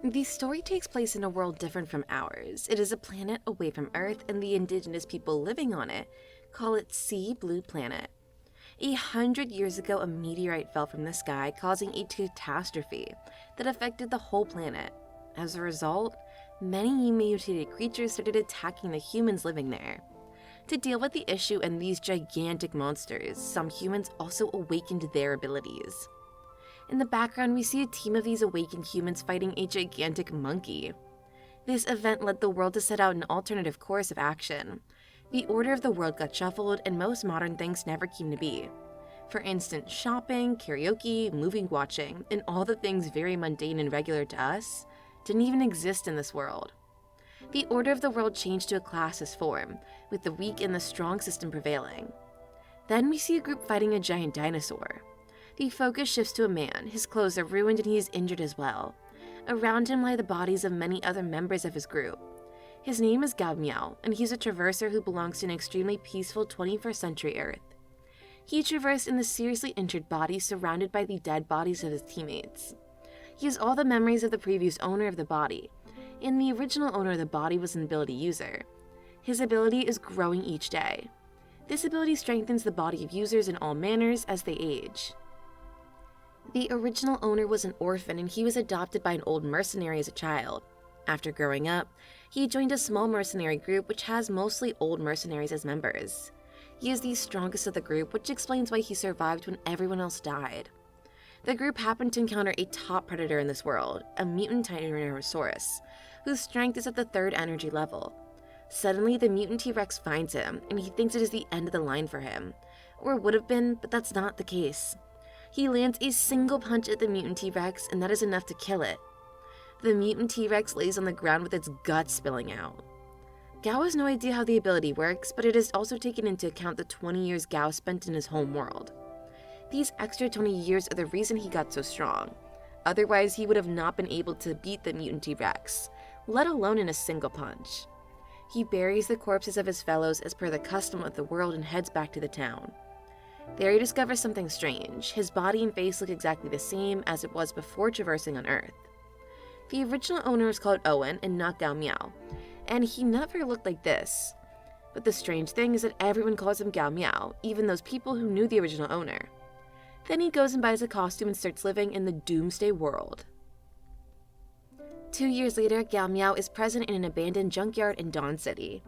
The story takes place in a world different from ours. It is a planet away from Earth, and the indigenous people living on it call it Sea Blue Planet. 100 years ago, a meteorite fell from the sky, causing a catastrophe that affected the whole planet. As a result, many mutated creatures started attacking the humans living there. To deal with the issue and these gigantic monsters, some humans also awakened their abilities. In the background, we see a team of these awakened humans fighting a gigantic monkey. This event led the world to set out an alternative course of action. The order of the world got shuffled, and most modern things never came to be. For instance, shopping, karaoke, movie watching, and all the things very mundane and regular to us didn't even exist in this world. The order of the world changed to a classist form, with the weak and the strong system prevailing. Then we see a group fighting a giant dinosaur. The focus shifts to a man. His clothes are ruined and he is injured as well. Around him lie the bodies of many other members of his group. His name is Gao Miao, and he's a traverser who belongs to an extremely peaceful 21st century Earth. He traversed in the seriously injured body surrounded by the dead bodies of his teammates. He has all the memories of the previous owner of the body, and the original owner of the body was an ability user. His ability is growing each day. This ability strengthens the body of users in all manners as they age. The original owner was an orphan, and he was adopted by an old mercenary as a child. After growing up, he joined a small mercenary group which has mostly old mercenaries as members. He is the strongest of the group, which explains why he survived when everyone else died. The group happened to encounter a top predator in this world, a mutant Tyrannosaurus, whose strength is at the 3rd energy level. Suddenly, the mutant T-Rex finds him, and he thinks it is the end of the line for him. Or would have been, but that's not the case. He lands a single punch at the mutant T-Rex, and that is enough to kill it. The mutant T-Rex lays on the ground with its guts spilling out. Gao has no idea how the ability works, but it is also taken into account the 20 years Gao spent in his home world. These extra 20 years are the reason he got so strong. Otherwise, he would have not been able to beat the mutant T-Rex, let alone in a single punch. He buries the corpses of his fellows as per the custom of the world and heads back to the town. There he discovers something strange. His body and face look exactly the same as it was before traversing on Earth. The original owner is called Owen and not Gao Miao, and he never looked like this. But the strange thing is that everyone calls him Gao Miao, even those people who knew the original owner. Then he goes and buys a costume and starts living in the Doomsday World. 2 years later, Gao Miao is present in an abandoned junkyard in Dawn City.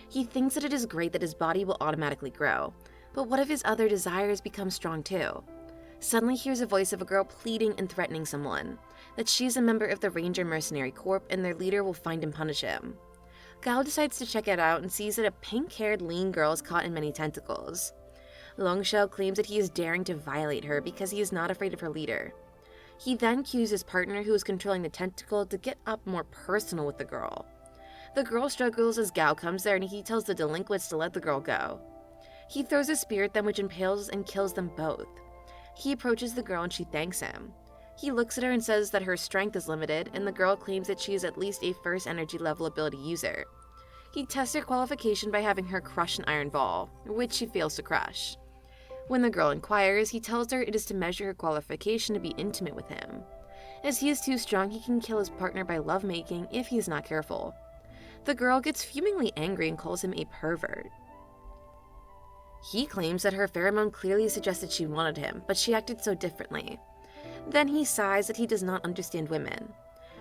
He thinks that it is great that his body will automatically grow, but what if his other desires become strong too? Suddenly he hears a voice of a girl pleading and threatening someone, that she is a member of the Ranger Mercenary Corps and their leader will find and punish him. Gao decides to check it out and sees that a pink-haired lean girl is caught in many tentacles. Longshell claims that he is daring to violate her because he is not afraid of her leader. He then accuses his partner who is controlling the tentacle to get up more personal with the girl. The girl struggles as Gao comes there and he tells the delinquents to let the girl go. He throws a spear at them which impales and kills them both. He approaches the girl and she thanks him. He looks at her and says that her strength is limited, and the girl claims that she is at least a 1st energy level ability user. He tests her qualification by having her crush an iron ball, which she fails to crush. When the girl inquires, he tells her it is to measure her qualification to be intimate with him. As he is too strong, he can kill his partner by lovemaking if he is not careful. The girl gets fumingly angry and calls him a pervert. He claims that her pheromone clearly suggested she wanted him, but she acted so differently. Then he sighs that he does not understand women.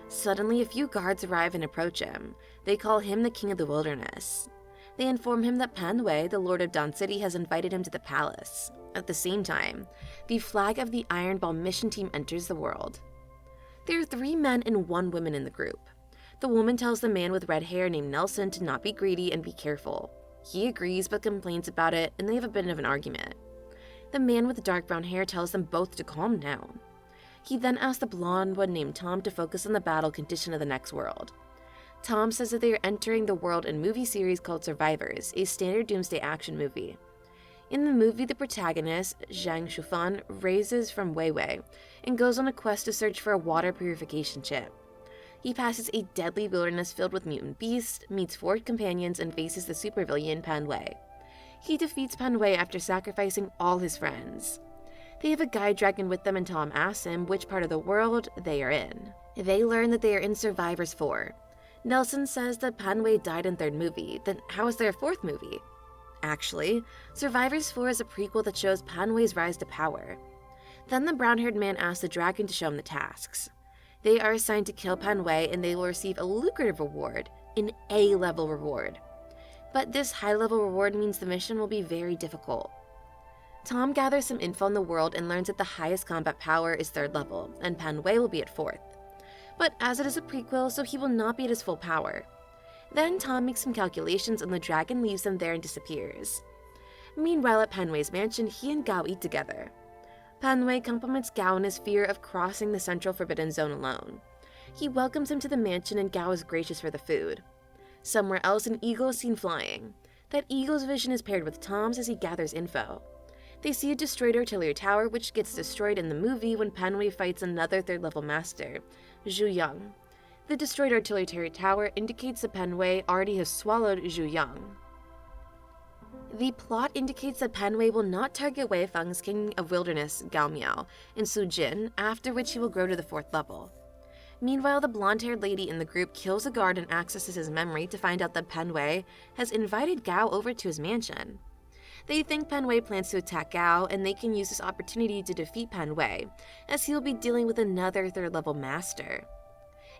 Suddenly, a few guards arrive and approach him. They call him the King of the Wilderness. They inform him that Manhwa, the Lord of Dawn City, has invited him to the palace. At the same time, the flag of the Iron Ball mission team enters the world. There are 3 men and 1 woman in the group. The woman tells the man with red hair named Nelson to not be greedy and be careful. He agrees but complains about it, and they have a bit of an argument. The man with dark brown hair tells them both to calm down. He then asks the blonde one named Tom to focus on the battle condition of the next world. Tom says that they are entering the world in a movie series called Survivors, a standard doomsday action movie. In the movie, the protagonist, Zhang Shufan, raises from Weiwei and goes on a quest to search for a water purification chip. He passes a deadly wilderness filled with mutant beasts, meets 4 companions, and faces the supervillain Pan Wei. He defeats Pan Wei after sacrificing all his friends. They have a guide dragon with them and Tom asks him which part of the world they are in. They learn that they are in Survivors 4. Nelson says that Panway died in third movie, then how is there a fourth movie? Actually, Survivors 4 is a prequel that shows Panway's rise to power. Then the brown-haired man asks the dragon to show him the tasks. They are assigned to kill Panway and they will receive a lucrative reward, an A-level reward. But this high-level reward means the mission will be very difficult. Tom gathers some info on the world and learns that the highest combat power is 3rd level, and Panway will be at 4th. But as it is a prequel, so he will not be at his full power. Then Tom makes some calculations and the dragon leaves them there and disappears. Meanwhile at Panway's mansion, he and Gao eat together. Panway compliments Gao on his fear of crossing the central forbidden zone alone. He welcomes him to the mansion and Gao is gracious for the food. Somewhere else, an eagle is seen flying. That eagle's vision is paired with Tom's as he gathers info. They see a destroyed artillery tower, which gets destroyed in the movie when Panway fights another 3rd level master, Zhu Yang. The destroyed artillery tower indicates that Panway already has swallowed Zhu Yang. The plot indicates that Panway will not target Wei Feng's king of wilderness, Gao Miao, in Sujin, after which he will grow to the 4th level. Meanwhile, the blonde-haired lady in the group kills a guard and accesses his memory to find out that Panway has invited Gao over to his mansion. They think Panway plans to attack Gao, and they can use this opportunity to defeat Panway, as he will be dealing with another 3rd level master.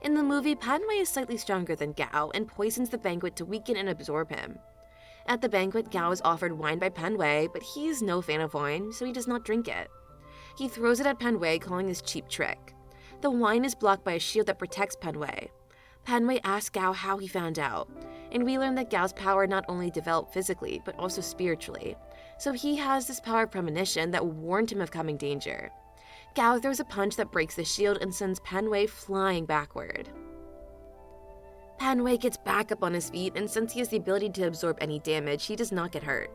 In the movie, Panway is slightly stronger than Gao and poisons the banquet to weaken and absorb him. At the banquet, Gao is offered wine by Panway, but he is no fan of wine, so he does not drink it. He throws it at Panway, calling this cheap trick. The wine is blocked by a shield that protects Panway. Panway asks Gao how he found out, and we learn that Gao's power not only developed physically, but also spiritually, so he has this power of premonition that warned him of coming danger. Gao throws a punch that breaks the shield and sends Panway flying backward. Panway gets back up on his feet, and since he has the ability to absorb any damage, he does not get hurt.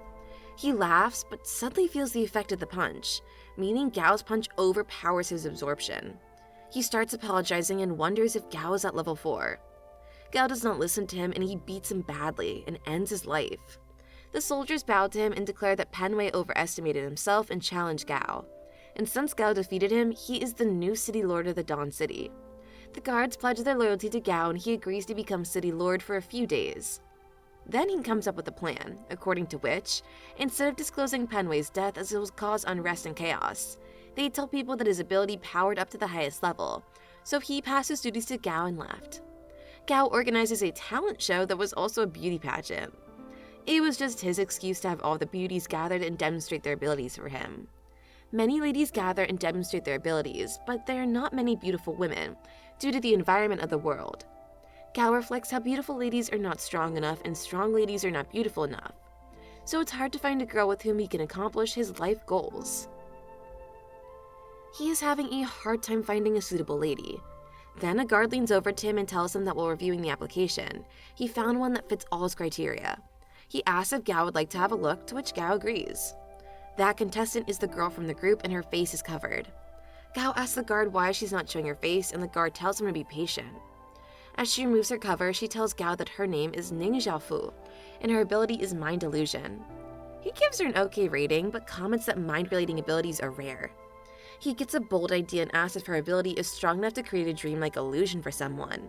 He laughs, but suddenly feels the effect of the punch, meaning Gao's punch overpowers his absorption. He starts apologizing and wonders if Gao is at level 4. Gao does not listen to him and he beats him badly and ends his life. The soldiers bow to him and declare that Panway overestimated himself and challenged Gao. And since Gao defeated him, he is the new city lord of the Dawn City. The guards pledge their loyalty to Gao and he agrees to become city lord for a few days. Then he comes up with a plan, according to which, instead of disclosing Panway's death as it will cause unrest and chaos, they tell people that his ability powered up to the highest level, so he passed his duties to Gao and left. Gao organizes a talent show that was also a beauty pageant. It was just his excuse to have all the beauties gathered and demonstrate their abilities for him. Many ladies gather and demonstrate their abilities, but there are not many beautiful women, due to the environment of the world. Gao reflects how beautiful ladies are not strong enough and strong ladies are not beautiful enough. So it's hard to find a girl with whom he can accomplish his life goals. He is having a hard time finding a suitable lady. Then a guard leans over to him and tells him that while reviewing the application, he found one that fits all his criteria. He asks if Gao would like to have a look, to which Gao agrees. That contestant is the girl from the group and her face is covered. Gao asks the guard why she's not showing her face and the guard tells him to be patient. As she removes her cover, she tells Gao that her name is Ning Xiaofu and her ability is mind illusion. He gives her an okay rating but comments that mind-relating abilities are rare. He gets a bold idea and asks if her ability is strong enough to create a dreamlike illusion for someone,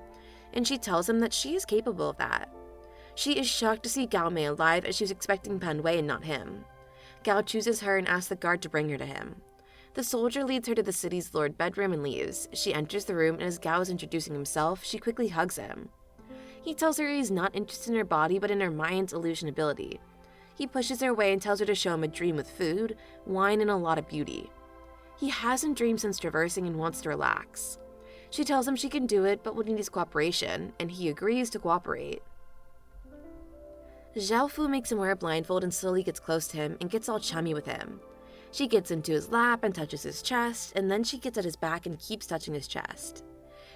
and she tells him that she is capable of that. She is shocked to see Gao Miao alive as she was expecting Panway and not him. Gao chooses her and asks the guard to bring her to him. The soldier leads her to the city's lord bedroom and leaves. She enters the room and as Gao is introducing himself, she quickly hugs him. He tells her he's not interested in her body but in her mind's illusion ability. He pushes her away and tells her to show him a dream with food, wine, and a lot of beauty. He hasn't dreamed since traversing and wants to relax. She tells him she can do it but will need his cooperation, and he agrees to cooperate. Zhao Fu makes him wear a blindfold and slowly gets close to him and gets all chummy with him. She gets into his lap and touches his chest, and then she gets at his back and keeps touching his chest.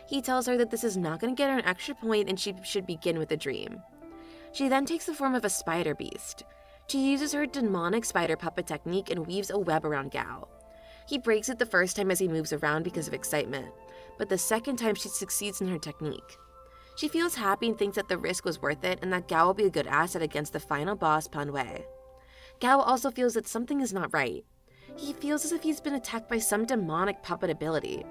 He tells her that this is not going to get her an extra point and she should begin with a dream. She then takes the form of a spider beast. She uses her demonic spider puppet technique and weaves a web around Gao. He breaks it the first time as he moves around because of excitement, but the second time she succeeds in her technique. She feels happy and thinks that the risk was worth it and that Gao will be a good asset against the final boss, Panway. Gao also feels that something is not right. He feels as if he's been attacked by some demonic puppet ability.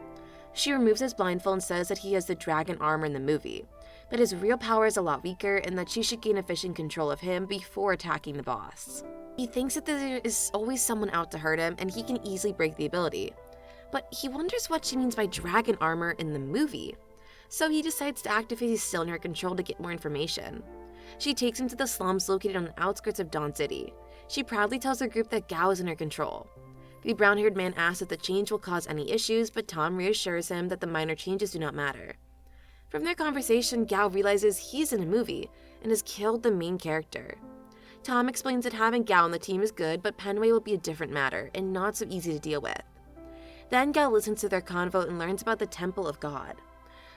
She removes his blindfold and says that he has the dragon armor in the movie, but his real power is a lot weaker and that she should gain efficient control of him before attacking the boss. He thinks that there is always someone out to hurt him and he can easily break the ability, but he wonders what she means by dragon armor in the movie. So he decides to activate his still in her control to get more information. She takes him to the slums located on the outskirts of Dawn City. She proudly tells her group that Gao is in her control. The brown-haired man asks if the change will cause any issues, but Tom reassures him that the minor changes do not matter. From their conversation, Gao realizes he's in a movie and has killed the main character. Tom explains that having Gao on the team is good, but Penway will be a different matter and not so easy to deal with. Then Gao listens to their convo and learns about the Temple of God.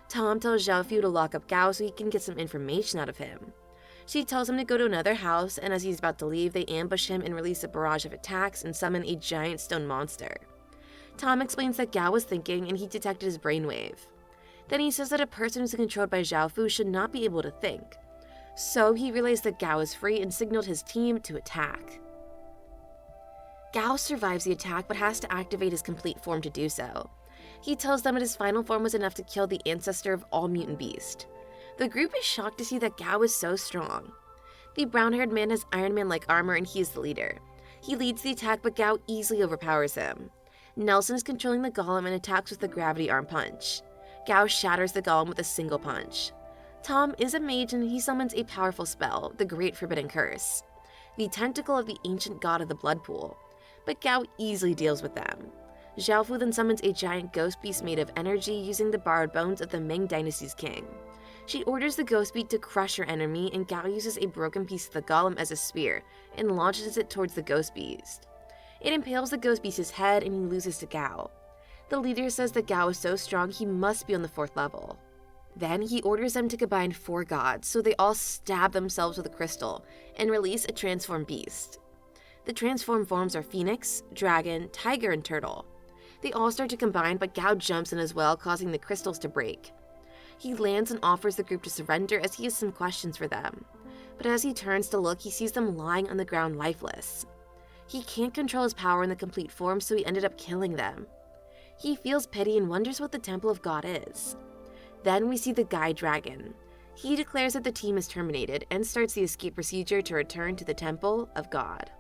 Tom tells Xiaofu to lock up Gao so he can get some information out of him. She tells him to go to another house, and as he's about to leave, they ambush him and release a barrage of attacks and summon a giant stone monster. Tom explains that Gao was thinking and he detected his brainwave. Then he says that a person who's controlled by Xiaofu should not be able to think. So he realized that Gao is free and signaled his team to attack. Gao survives the attack but has to activate his complete form to do so. He tells them that his final form was enough to kill the ancestor of all mutant beasts. The group is shocked to see that Gao is so strong. The brown-haired man has Iron Man-like armor and he is the leader. He leads the attack but Gao easily overpowers him. Nelson is controlling the golem and attacks with the gravity arm punch. Gao shatters the golem with a single punch. Tom is a mage and he summons a powerful spell, the Great Forbidden Curse, the tentacle of the ancient god of the blood pool, but Gao easily deals with them. Xiaofu then summons a giant ghost beast made of energy using the borrowed bones of the Ming Dynasty's king. She orders the ghost beast to crush her enemy, and Gao uses a broken piece of the golem as a spear and launches it towards the ghost beast. It impales the ghost beast's head and he loses to Gao. The leader says that Gao is so strong he must be on the 4th level. Then he orders them to combine 4 gods, so they all stab themselves with a crystal and release a transformed beast. The transformed forms are Phoenix, Dragon, Tiger, and Turtle. They all start to combine, but Gao jumps in as well, causing the crystals to break. He lands and offers the group to surrender as he has some questions for them. But as he turns to look, he sees them lying on the ground lifeless. He can't control his power in the complete form, so he ended up killing them. He feels pity and wonders what the Temple of God is. Then we see the Guy Dragon. He declares that the team is terminated and starts the escape procedure to return to the Temple of God.